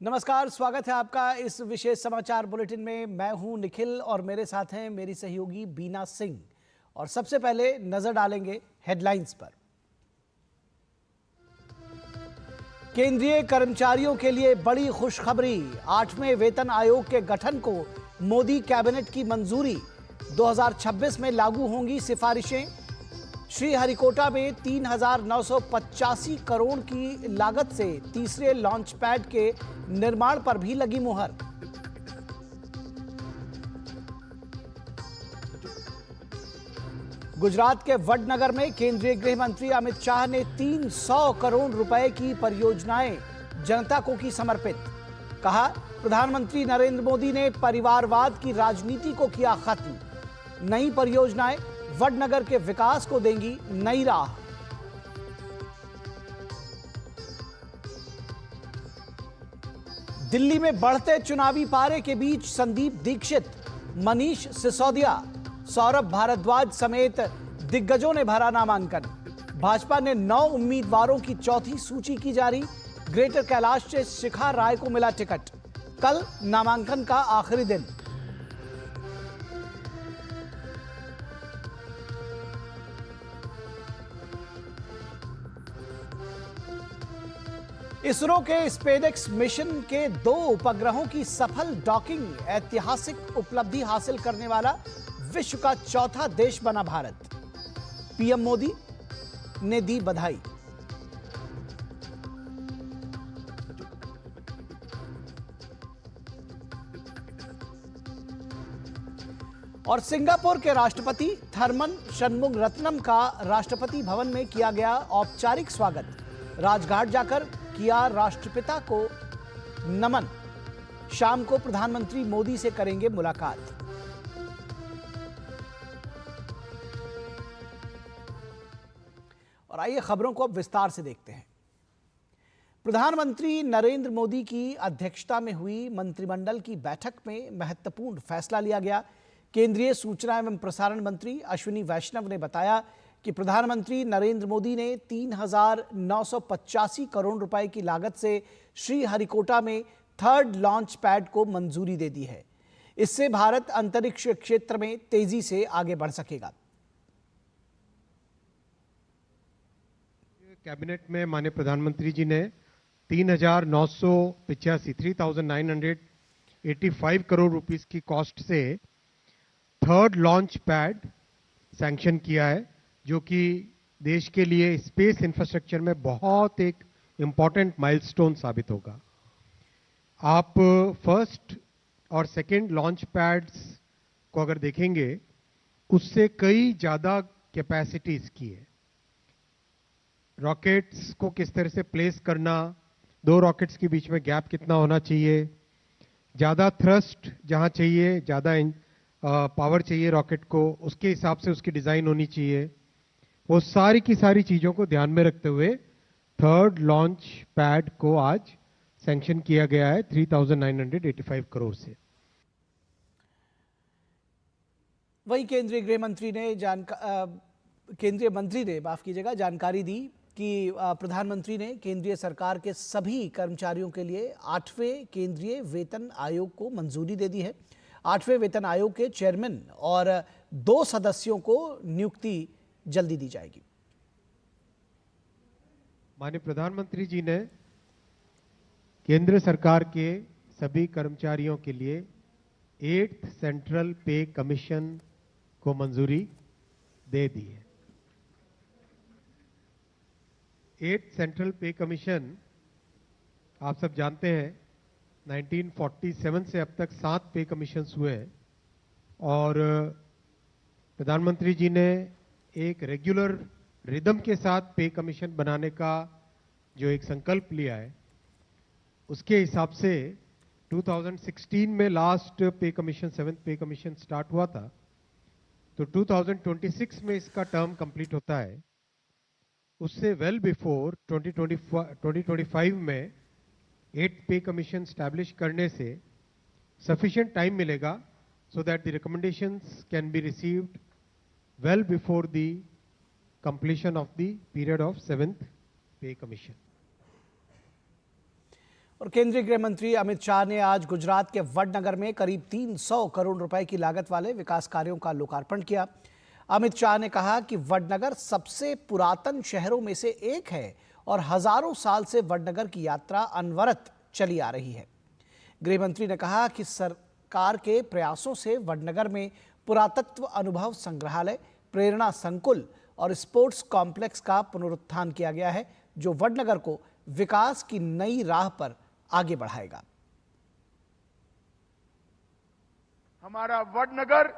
नमस्कार, स्वागत है आपका इस विशेष समाचार बुलेटिन में। मैं हूं निखिल और मेरे साथ हैं मेरी सहयोगी बीना सिंह। और सबसे पहले नजर डालेंगे हेडलाइंस पर। केंद्रीय कर्मचारियों के लिए बड़ी खुशखबरी, 8वें वेतन आयोग के गठन को मोदी कैबिनेट की मंजूरी। 2026 में लागू होंगी सिफारिशें। श्रीहरिकोटा में 3,985 करोड़ की लागत से तीसरे लॉन्च पैड के निर्माण पर भी लगी मुहर। गुजरात के वडनगर में केंद्रीय गृह मंत्री अमित शाह ने 300 करोड़ रुपए की परियोजनाएं जनता को की समर्पित। कहा, प्रधानमंत्री नरेंद्र मोदी ने परिवारवाद की राजनीति को किया खत्म। नई परियोजनाएं वडनगर के विकास को देंगी नई राह। दिल्ली में बढ़ते चुनावी पारे के बीच संदीप दीक्षित, मनीष सिसोदिया, सौरभ भारद्वाज समेत दिग्गजों ने भरा नामांकन। भाजपा ने 9 उम्मीदवारों की चौथी सूची की जारी। ग्रेटर कैलाश से शिखा राय को मिला टिकट। कल नामांकन का आखिरी दिन। इसरो के स्पेसएक्स मिशन के 2 उपग्रहों की सफल डॉकिंग, ऐतिहासिक उपलब्धि हासिल करने वाला विश्व का चौथा देश बना भारत। पीएम मोदी ने दी बधाई। और सिंगापुर के राष्ट्रपति थर्मन शनमुगरत्नम का राष्ट्रपति भवन में किया गया औपचारिक स्वागत। राजघाट जाकर किया राष्ट्रपिता को नमन। शाम को प्रधानमंत्री मोदी से करेंगे मुलाकात। और आइए खबरों को अब विस्तार से देखते हैं। प्रधानमंत्री नरेंद्र मोदी की अध्यक्षता में हुई मंत्रिमंडल की बैठक में महत्वपूर्ण फैसला लिया गया। केंद्रीय सूचना एवं प्रसारण मंत्री अश्विनी वैष्णव ने बताया कि प्रधानमंत्री नरेंद्र मोदी ने 3,985 करोड़ रुपए की लागत से श्रीहरिकोटा में 3rd लॉन्च पैड को मंजूरी दे दी है। इससे भारत अंतरिक्ष क्षेत्र में तेजी से आगे बढ़ सकेगा। कैबिनेट में माननीय प्रधानमंत्री जी ने 3,985 करोड़ रुपीस की कॉस्ट से 3rd लॉन्च पैड सैंक्शन किया है, जो कि देश के लिए स्पेस इंफ्रास्ट्रक्चर में बहुत एक इंपॉर्टेंट माइलस्टोन साबित होगा। आप फर्स्ट और सेकंड लॉन्च पैड्स को अगर देखेंगे, उससे कई ज्यादा कैपेसिटी इसकी है। रॉकेट्स को किस तरह से प्लेस करना, 2 रॉकेट्स के बीच में गैप कितना होना चाहिए, ज्यादा थ्रस्ट जहां चाहिए, ज्यादा पावर चाहिए रॉकेट को, उसके हिसाब से उसकी डिजाइन होनी चाहिए। वो सारी की सारी चीजों को ध्यान में रखते हुए 3rd लॉन्च पैड को आज सैंक्शन किया गया है 3,985 करोड़ से। वही केंद्रीय गृह मंत्री ने जानकारी दी कि प्रधानमंत्री ने केंद्रीय सरकार के सभी कर्मचारियों के लिए 8वें केंद्रीय वेतन आयोग को मंजूरी दे दी है। 8वें वेतन आयोग के चेयरमैन और 2 सदस्यों को नियुक्ति जल्दी दी जाएगी। माननीय प्रधानमंत्री जी ने केंद्र सरकार के सभी कर्मचारियों के लिए 8th सेंट्रल पे कमीशन को मंजूरी दे दी है। 8th सेंट्रल पे कमीशन आप सब जानते हैं 1947 से अब तक 7 पे कमीशंस हुए हैं, और प्रधानमंत्री जी ने एक रेगुलर रिदम के साथ पे कमीशन बनाने का जो एक संकल्प लिया है, उसके हिसाब से 2016 में लास्ट पे कमीशन 7th पे कमीशन स्टार्ट हुआ था, तो 2026 में इसका टर्म कंप्लीट होता है। उससे वेल बिफोर 2025 में 8th पे कमीशन स्टैब्लिश करने से सफिशिएंट टाइम मिलेगा so that the recommendations can be received well before the completion of the period of 7th पे कमीशन। और केंद्रीय गृह मंत्री अमित शाह ने आज गुजरात के वडनगर में करीब 300 करोड़ रुपए की लागत वाले विकास कार्यों का लोकार्पण किया। अमित शाह ने कहा कि वडनगर सबसे पुरातन शहरों में से एक है और हजारों साल से वडनगर की यात्रा अनवरत चली आ रही है। गृह मंत्री ने कहा कि सरकार के प्रयासों से वडनगर में पुरातत्व अनुभव संग्रहालय, प्रेरणा संकुल और स्पोर्ट्स कॉम्प्लेक्स का पुनरुत्थान किया गया है, जो वडनगर को विकास की नई राह पर आगे बढ़ाएगा। हमारा वडनगर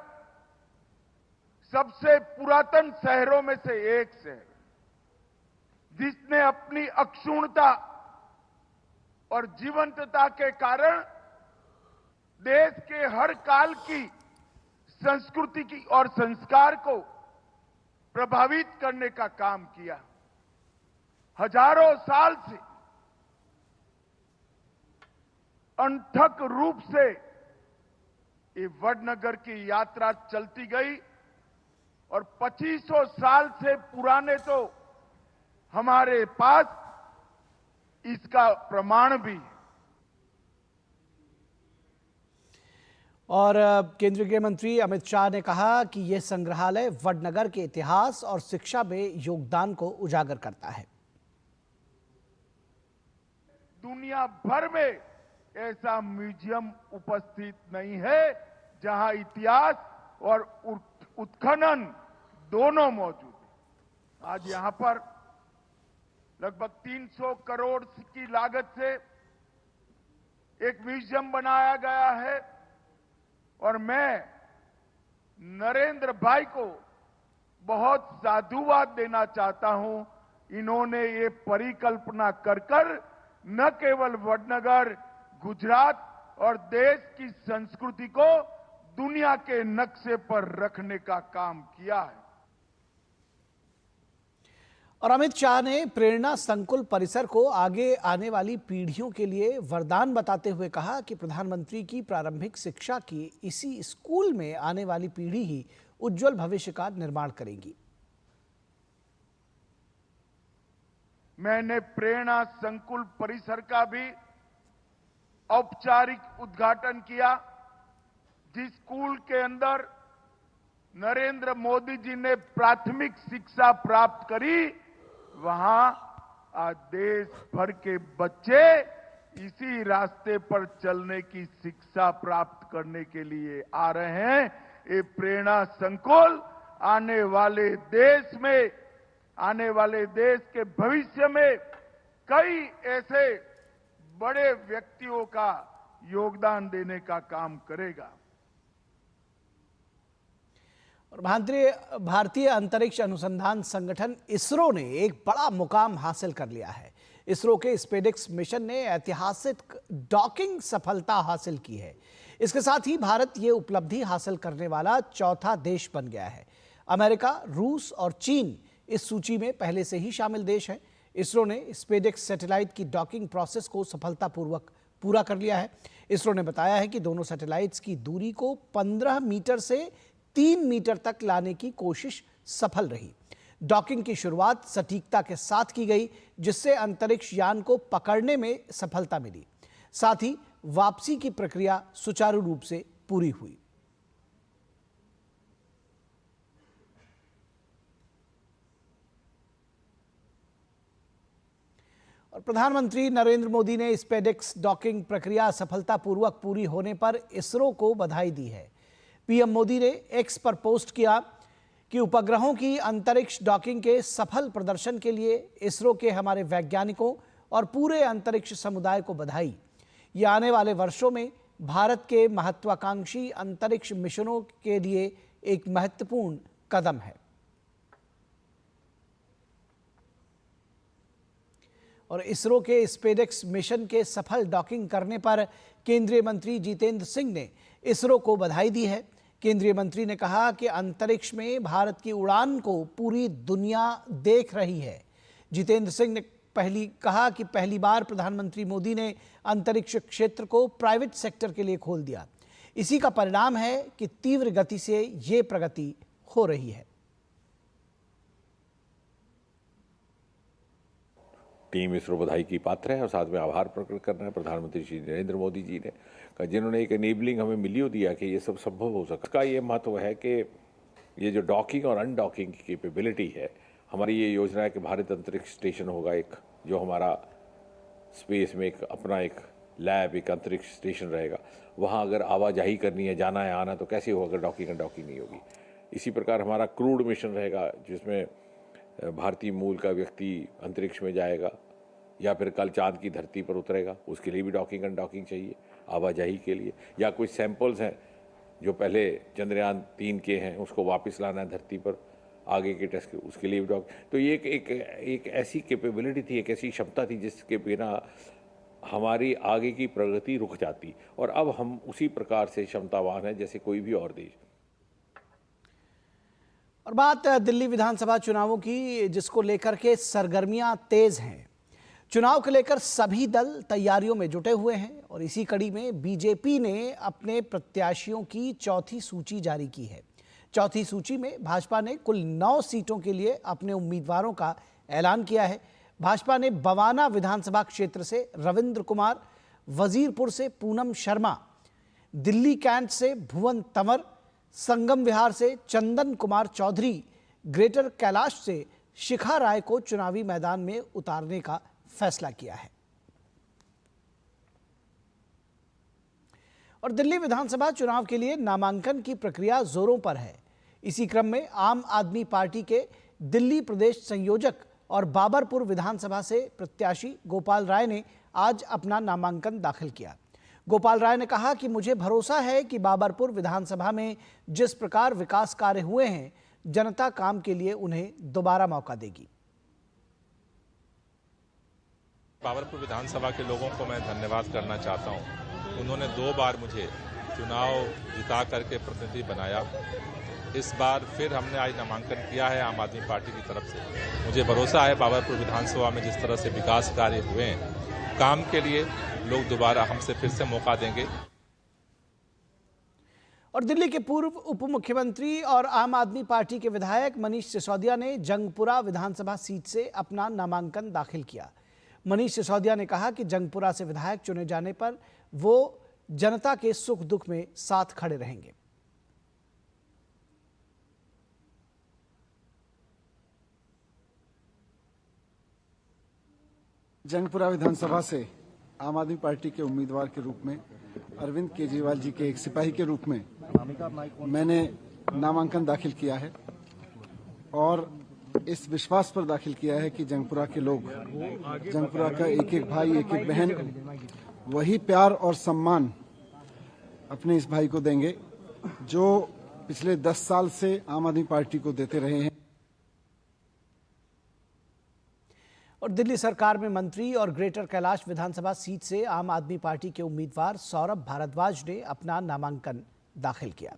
सबसे पुरातन शहरों में से एक शहर, जिसने अपनी अक्षुण्णता और जीवंतता के कारण देश के हर काल की संस्कृति की और संस्कार को प्रभावित करने का काम किया। हजारों साल से अनथक रूप से ये वडनगर की यात्रा चलती गई और 2500 साल से पुराने तो हमारे पास इसका प्रमाण भी है। और केंद्रीय गृह मंत्री अमित शाह ने कहा कि यह संग्रहालय वडनगर के इतिहास और शिक्षा में योगदान को उजागर करता है। दुनिया भर में ऐसा म्यूजियम उपस्थित नहीं है जहां इतिहास और उत्खनन दोनों मौजूद है। आज यहां पर लगभग 300 करोड़ की लागत से एक म्यूजियम बनाया गया है और मैं नरेंद्र भाई को बहुत साधुवाद देना चाहता हूं। इन्होंने ये परिकल्पना कर न केवल वडनगर, गुजरात और देश की संस्कृति को दुनिया के नक्शे पर रखने का काम किया है। और अमित शाह ने प्रेरणा संकुल परिसर को आगे आने वाली पीढ़ियों के लिए वरदान बताते हुए कहा कि प्रधानमंत्री की प्रारंभिक शिक्षा की इसी स्कूल में आने वाली पीढ़ी ही उज्जवल भविष्य का निर्माण करेगी। मैंने प्रेरणा संकुल परिसर का भी औपचारिक उद्घाटन किया, जिस स्कूल के अंदर नरेंद्र मोदी जी ने प्राथमिक शिक्षा प्राप्त करी। वहां आज देश भर के बच्चे इसी रास्ते पर चलने की शिक्षा प्राप्त करने के लिए आ रहे हैं। ये प्रेरणा संकुल आने वाले देश के भविष्य में कई ऐसे बड़े व्यक्तियों का योगदान देने का काम करेगा। और भारतीय अंतरिक्ष अनुसंधान संगठन इसरो ने एक बड़ा मुकाम हासिल कर लिया है। इसरो के स्पेडिक्स मिशन ने ऐतिहासिक डॉकिंग सफलता हासिल की है। इसके साथ ही भारत ये उपलब्धि हासिल करने वाला चौथा देश बन गया है। अमेरिका, रूस और चीन इस सूची में पहले से ही शामिल देश हैं। इसरो ने स्पेडिक्स सैटेलाइट की डॉकिंग प्रोसेस को सफलतापूर्वक पूरा कर लिया है। इसरो ने बताया है कि दोनों सैटेलाइट्स की दूरी को 15 मीटर से 3 मीटर तक लाने की कोशिश सफल रही। डॉकिंग की शुरुआत सटीकता के साथ की गई, जिससे अंतरिक्ष यान को पकड़ने में सफलता मिली। साथ ही वापसी की प्रक्रिया सुचारू रूप से पूरी हुई। और प्रधानमंत्री नरेंद्र मोदी ने स्पेडिक्स डॉकिंग प्रक्रिया सफलतापूर्वक पूरी होने पर इसरो को बधाई दी है। पीएम मोदी ने एक्स पर पोस्ट किया कि उपग्रहों की अंतरिक्ष डॉकिंग के सफल प्रदर्शन के लिए इसरो के हमारे वैज्ञानिकों और पूरे अंतरिक्ष समुदाय को बधाई। ये आने वाले वर्षों में भारत के महत्वाकांक्षी अंतरिक्ष मिशनों के लिए एक महत्वपूर्ण कदम है। और इसरो के स्पेडिक्स मिशन के सफल डॉकिंग करने पर केंद्रीय मंत्री जितेंद्र सिंह ने इसरो को बधाई दी है। केंद्रीय मंत्री ने कहा कि अंतरिक्ष में भारत की उड़ान को पूरी दुनिया देख रही है। जितेंद्र सिंह ने कहा कि पहली बार प्रधानमंत्री मोदी ने अंतरिक्ष क्षेत्र को प्राइवेट सेक्टर के लिए खोल दिया। इसी का परिणाम है कि तीव्र गति से ये प्रगति हो रही है। टीम इसरो बधाई की पात्र है और साथ में आभार प्रकट करना है प्रधानमंत्री श्री नरेंद्र मोदी जी ने, जिन्होंने एक एनेबलिंग हमें मिलियो दिया कि ये सब संभव हो सका। इसका ये महत्व है कि ये जो डॉकिंग और अनडॉकिंग की कैपेबिलिटी है, हमारी ये योजना है कि भारत अंतरिक्ष स्टेशन होगा एक, जो हमारा स्पेस में एक अपना एक लैब, एक अंतरिक्ष स्टेशन रहेगा। वहाँ अगर आवाजाही करनी है, जाना है आना, तो कैसे होगा अगर डॉकिंग अनडॉकिंग नहीं होगी। इसी प्रकार हमारा क्रूड मिशन रहेगा, जिसमें भारतीय मूल का व्यक्ति अंतरिक्ष में जाएगा या फिर कल चांद की धरती पर उतरेगा, उसके लिए भी डॉकिंग अनडॉकिंग चाहिए आवाजाही के लिए। या कुछ सैंपल्स हैं जो पहले चंद्रयान 3 के हैं, उसको वापस लाना है धरती पर आगे के टेस्ट, उसके लिए भी तो ये एक ऐसी कैपेबिलिटी थी, एक ऐसी क्षमता थी जिसके बिना हमारी आगे की प्रगति रुक जाती, और अब हम उसी प्रकार से क्षमतावान हैं जैसे कोई भी और देश। और बात दिल्ली विधानसभा चुनावों की, जिसको लेकर के सरगर्मियां तेज हैं। चुनाव को लेकर सभी दल तैयारियों में जुटे हुए हैं और इसी कड़ी में बीजेपी ने अपने प्रत्याशियों की चौथी सूची जारी की है। चौथी सूची में भाजपा ने कुल 9 सीटों के लिए अपने उम्मीदवारों का ऐलान किया है। भाजपा ने बवाना विधानसभा क्षेत्र से रविंद्र कुमार, वजीरपुर से पूनम शर्मा, दिल्ली कैंट से भुवन तंवर, संगम विहार से चंदन कुमार चौधरी, ग्रेटर कैलाश से शिखा राय को चुनावी मैदान में उतारने का फैसला किया है। और दिल्ली विधानसभा चुनाव के लिए नामांकन की प्रक्रिया जोरों पर है। इसी क्रम में आम आदमी पार्टी के दिल्ली प्रदेश संयोजक और बाबरपुर विधानसभा से प्रत्याशी गोपाल राय ने आज अपना नामांकन दाखिल किया। गोपाल राय ने कहा कि मुझे भरोसा है कि बाबरपुर विधानसभा में जिस प्रकार विकास कार्य हुए हैं, जनता काम के लिए उन्हें दोबारा मौका देगी। बाबरपुर विधानसभा के लोगों को मैं धन्यवाद करना चाहता हूं। उन्होंने 2 बार मुझे चुनाव जिता करके प्रतिनिधि बनाया। इस बार फिर हमने आज नामांकन किया है आम आदमी पार्टी की तरफ से। मुझे भरोसा है बाबरपुर विधानसभा में जिस तरह से विकास कार्य हुए हैं, काम के लिए लोग दोबारा हमसे फिर से मौका देंगे। और दिल्ली के पूर्व उप मुख्यमंत्री और आम आदमी पार्टी के विधायक मनीष सिसोदिया ने जंगपुरा विधानसभा सीट से अपना नामांकन दाखिल किया। मनीष सिसोदिया ने कहा कि जंगपुरा से विधायक चुने जाने पर वो जनता के सुख दुख में साथ खड़े रहेंगे। जंगपुरा विधानसभा से आम आदमी पार्टी के उम्मीदवार के रूप में अरविंद केजरीवाल जी के एक सिपाही के रूप में मैंने नामांकन दाखिल किया है और इस विश्वास पर दाखिल किया है कि जंगपुरा के लोग, जंगपुरा का एक एक भाई, एक एक बहन वही प्यार और सम्मान अपने इस भाई को देंगे जो पिछले 10 साल से आम आदमी पार्टी को देते रहे हैं। और दिल्ली सरकार में मंत्री और ग्रेटर कैलाश विधानसभा सीट से आम आदमी पार्टी के उम्मीदवार सौरभ भारद्वाज ने अपना नामांकन दाखिल किया।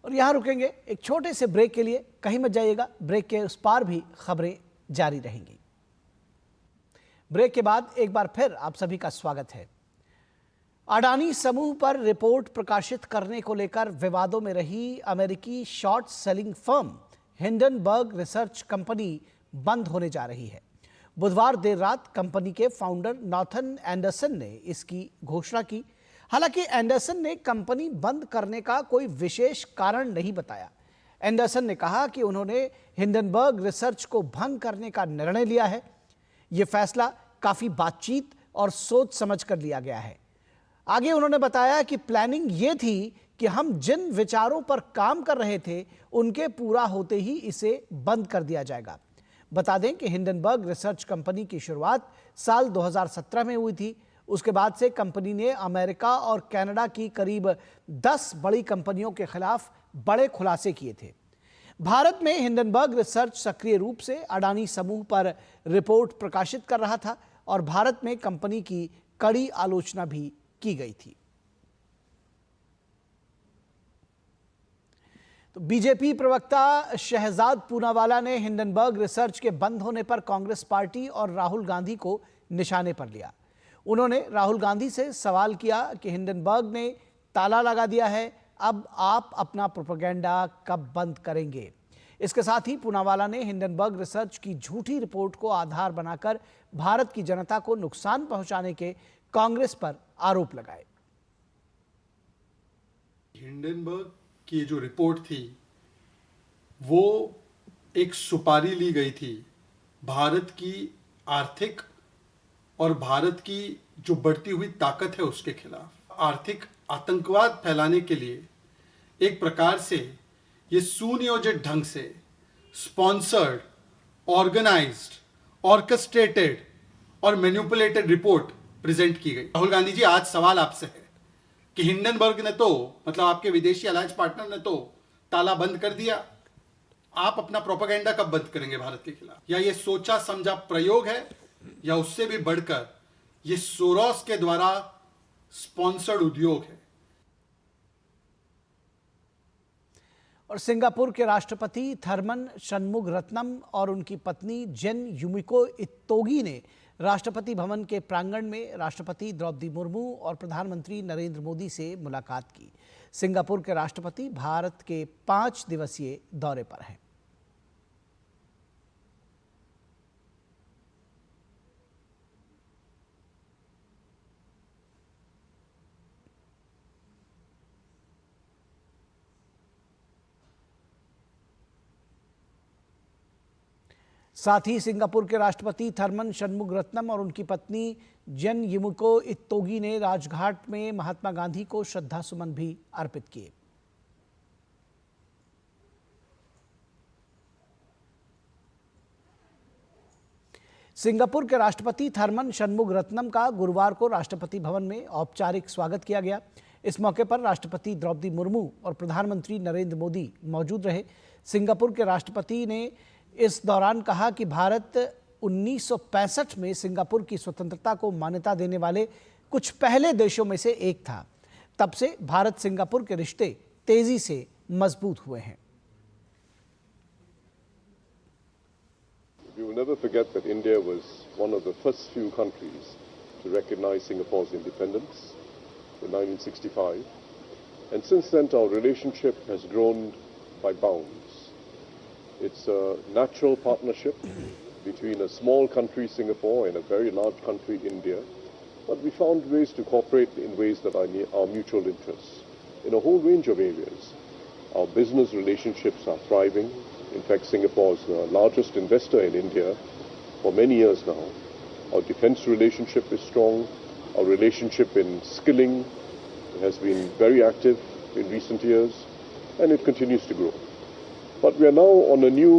और यहां रुकेंगे एक छोटे से ब्रेक के लिए, कहीं मत जाइएगा। ब्रेक के उस पार भी खबरें जारी रहेंगी। ब्रेक के बाद एक बार फिर आप सभी का स्वागत है। अडानी समूह पर रिपोर्ट प्रकाशित करने को लेकर विवादों में रही अमेरिकी short selling firm Hindenburg research company बंद होने जा रही है। बुधवार देर रात कंपनी के फाउंडर नॉर्थन एंडरसन ने इसकी घोषणा की। हालांकि एंडरसन ने कंपनी बंद करने का कोई विशेष कारण नहीं बताया। एंडरसन ने कहा कि उन्होंने हिंडनबर्ग रिसर्च को भंग करने का निर्णय लिया है। यह फैसला काफी बातचीत और सोच समझ कर लिया गया है। आगे उन्होंने बताया कि प्लानिंग यह थी कि हम जिन विचारों पर काम कर रहे थे उनके पूरा होते ही इसे बंद कर दिया जाएगा। बता दें कि हिंडनबर्ग रिसर्च कंपनी की शुरुआत साल 2017 में हुई थी। उसके बाद से कंपनी ने अमेरिका और कनाडा की करीब 10 बड़ी कंपनियों के खिलाफ बड़े खुलासे किए थे। भारत में हिंडनबर्ग रिसर्च सक्रिय रूप से अडानी समूह पर रिपोर्ट प्रकाशित कर रहा था और भारत में कंपनी की कड़ी आलोचना भी की गई थी। तो बीजेपी प्रवक्ता शहजाद पूनावाला ने हिंडनबर्ग रिसर्च के बंद होने पर कांग्रेस पार्टी और राहुल गांधी को निशाने पर लिया। उन्होंने राहुल गांधी से सवाल किया कि हिंडनबर्ग ने ताला लगा दिया है, अब आप अपना प्रोपेगेंडा कब बंद करेंगे? इसके साथ ही पूनावाला ने हिंडनबर्ग रिसर्च की झूठी रिपोर्ट को आधार बनाकर भारत की जनता को नुकसान पहुंचाने के कांग्रेस पर आरोप लगाए। हिंडनबर्ग की जो रिपोर्ट थी वो एक सुपारी ली गई थी भारत की आर्थिक और भारत की जो बढ़ती हुई ताकत है उसके खिलाफ आर्थिक आतंकवाद फैलाने के लिए एक प्रकार से ये सुनियोजित ढंग से स्पॉन्सर्ड, ऑर्गेनाइज्ड, ऑर्केस्ट्रेटेड और मैनिपुलेटेड रिपोर्ट प्रेजेंट की गई। राहुल गांधी जी, आज सवाल आपसे है कि हिंडनबर्ग ने तो मतलब आपके विदेशी अलायंस पार्टनर ने तो ताला बंद कर दिया, आप अपना प्रोपेगेंडा कब बंद करेंगे भारत के खिलाफ? या ये सोचा समझा प्रयोग है या उससे भी बढ़कर ये सोरोस के द्वारा स्पॉन्सर्ड उद्योग है? और सिंगापुर के राष्ट्रपति थर्मन शनमुगरत्नम और उनकी पत्नी जेन युमिको इत्तोगी ने राष्ट्रपति भवन के प्रांगण में राष्ट्रपति द्रौपदी मुर्मू और प्रधानमंत्री नरेंद्र मोदी से मुलाकात की। सिंगापुर के राष्ट्रपति भारत के 5 दिवसीय दौरे पर हैं। साथ ही सिंगापुर के राष्ट्रपति थर्मन शनमुगरत्नम और उनकी पत्नी जेन युमिको इत्तोगी ने राजघाट में महात्मा गांधी को श्रद्धा सुमन भी अर्पित किए। सिंगापुर के राष्ट्रपति थर्मन शनमुगरत्नम का गुरुवार को राष्ट्रपति भवन में औपचारिक स्वागत किया गया। इस मौके पर राष्ट्रपति द्रौपदी मुर्मू और प्रधानमंत्री नरेंद्र मोदी मौजूद रहे। सिंगापुर के राष्ट्रपति ने इस दौरान कहा कि भारत 1965 में सिंगापुर की स्वतंत्रता को मान्यता देने वाले कुछ पहले देशों में से एक था। तब से भारत सिंगापुर के रिश्ते तेजी से मजबूत हुए हैं। We will never forget that India was one of the first few countries to recognize Singapore's independence in 1965, and since then our relationship has grown by bounds. It's a natural partnership between a small country, Singapore, and a very large country, India. But we found ways to cooperate in ways that are our mutual interests in a whole range of areas. Our business relationships are thriving. In fact, Singapore is the largest investor in India for many years now. Our defense relationship is strong. Our relationship in skilling has been very active in recent years, and it continues to grow. But we are now on a new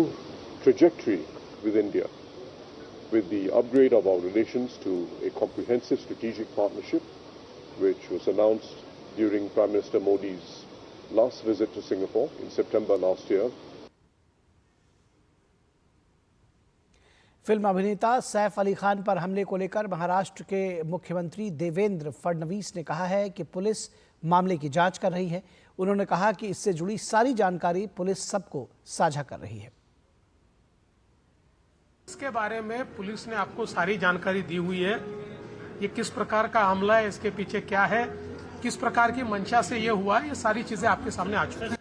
trajectory with India, with the upgrade of our relations to a comprehensive strategic partnership, which was announced during Prime Minister Modi's last visit to Singapore in September last year. Film अभिनेता सैफ अली खान पर हमले को लेकर महाराष्ट्र के मुख्यमंत्री देवेंद्र फडणवीस ने कहा है कि पुलिस मामले की जांच कर रही है। उन्होंने कहा कि इससे जुड़ी सारी जानकारी पुलिस सबको साझा कर रही है। इसके बारे में पुलिस ने आपको सारी जानकारी दी हुई है। ये किस प्रकार का हमला है, इसके पीछे क्या है, किस प्रकार की मंशा से ये हुआ, ये सारी चीजें आपके सामने आ चुकी हैं।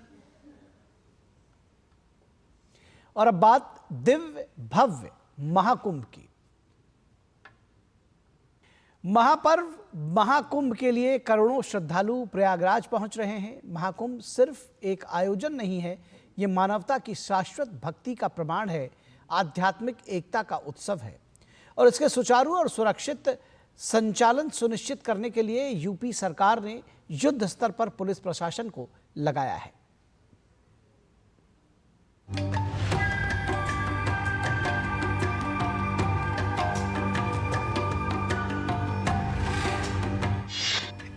और अब बात दिव्य भव्य महाकुंभ की। महापर्व महाकुंभ के लिए करोड़ों श्रद्धालु प्रयागराज पहुंच रहे हैं। महाकुंभ सिर्फ एक आयोजन नहीं है, ये मानवता की शाश्वत भक्ति का प्रमाण है, आध्यात्मिक एकता का उत्सव है। और इसके सुचारू और सुरक्षित संचालन सुनिश्चित करने के लिए यूपी सरकार ने युद्ध स्तर पर पुलिस प्रशासन को लगाया है।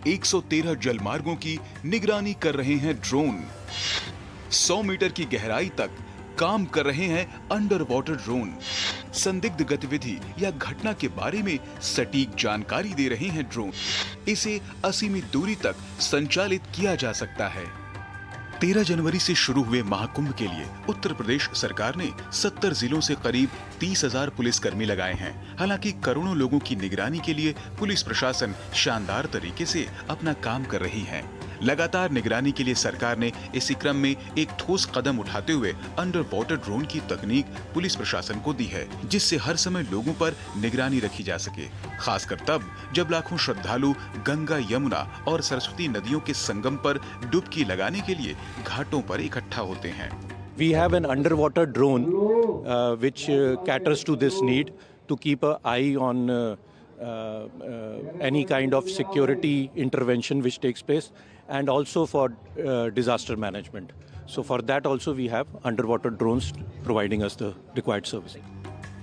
एक 113 जलमार्गों की निगरानी कर रहे हैं ड्रोन। 100 मीटर की गहराई तक काम कर रहे हैं अंडर वाटर ड्रोन। संदिग्ध गतिविधि या घटना के बारे में सटीक जानकारी दे रहे हैं ड्रोन। इसे असीमित दूरी तक संचालित किया जा सकता है। 13 जनवरी से शुरू हुए महाकुंभ के लिए उत्तर प्रदेश सरकार ने 70 जिलों से करीब 30,000 पुलिसकर्मी लगाए हैं। हालांकि करोड़ों लोगों की निगरानी के लिए पुलिस प्रशासन शानदार तरीके से अपना काम कर रही है, लगातार निगरानी के लिए सरकार ने इसी क्रम में एक ठोस कदम उठाते हुए अंडर वाटर ड्रोन की तकनीक पुलिस प्रशासन को दी है, जिससे हर समय लोगों पर निगरानी रखी जा सके, खासकर तब जब लाखों श्रद्धालु गंगा, यमुना और सरस्वती नदियों के संगम पर डुबकी लगाने के लिए घाटों पर इकट्ठा होते हैं। We have an underwater drone which caters to this need to keep an eye on any kind of security intervention which takes place, and also for disaster management. So for that also we have underwater drones providing us the required service.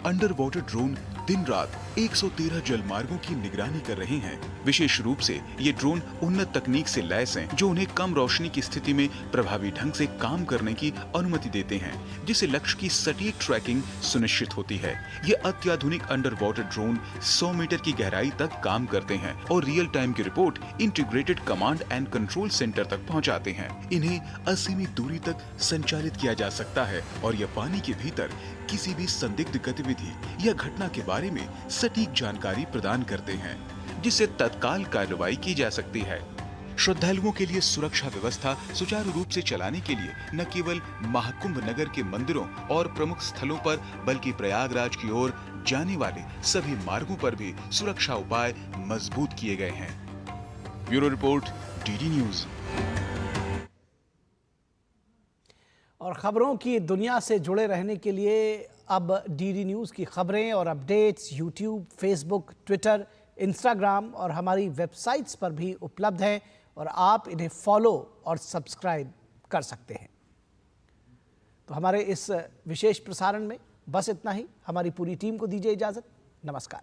Under water drone दिन रात 113 जलमार्गों की निगरानी कर रहे हैं। विशेष रूप से ये ड्रोन उन्नत तकनीक से लैस हैं, जो उन्हें कम रोशनी की स्थिति में प्रभावी ढंग से काम करने की अनुमति देते हैं, जिससे लक्ष्य की सटीक ट्रैकिंग सुनिश्चित होती है। ये अत्याधुनिक अंडर वाटर ड्रोन 100 मीटर की गहराई तक काम करते हैं और रियल टाइम की report integrated command and control centre तक पहुँचाते हैं। इन्हें असीमित दूरी तक संचालित किया जा सकता है और यह पानी के भीतर किसी भी संदिग्ध गतिविधि या घटना के बारे में सटीक जानकारी प्रदान करते हैं, जिससे तत्काल कार्रवाई की जा सकती है। श्रद्धालुओं के लिए सुरक्षा व्यवस्था सुचारू रूप से चलाने के लिए न केवल महाकुंभ नगर के मंदिरों और प्रमुख स्थलों पर, बल्कि प्रयागराज की ओर जाने वाले सभी मार्गों पर भी सुरक्षा उपाय मजबूत किए गए हैं। Bureau report, DD news. और खबरों की दुनिया से जुड़े रहने के लिए अब डीडी न्यूज़ की खबरें और updates YouTube, Facebook, Twitter, Instagram और हमारी वेबसाइट्स पर भी उपलब्ध हैं और आप इन्हें फॉलो और सब्सक्राइब कर सकते हैं। तो हमारे इस विशेष प्रसारण में बस इतना ही। हमारी पूरी टीम को दीजिए इजाज़त। नमस्कार।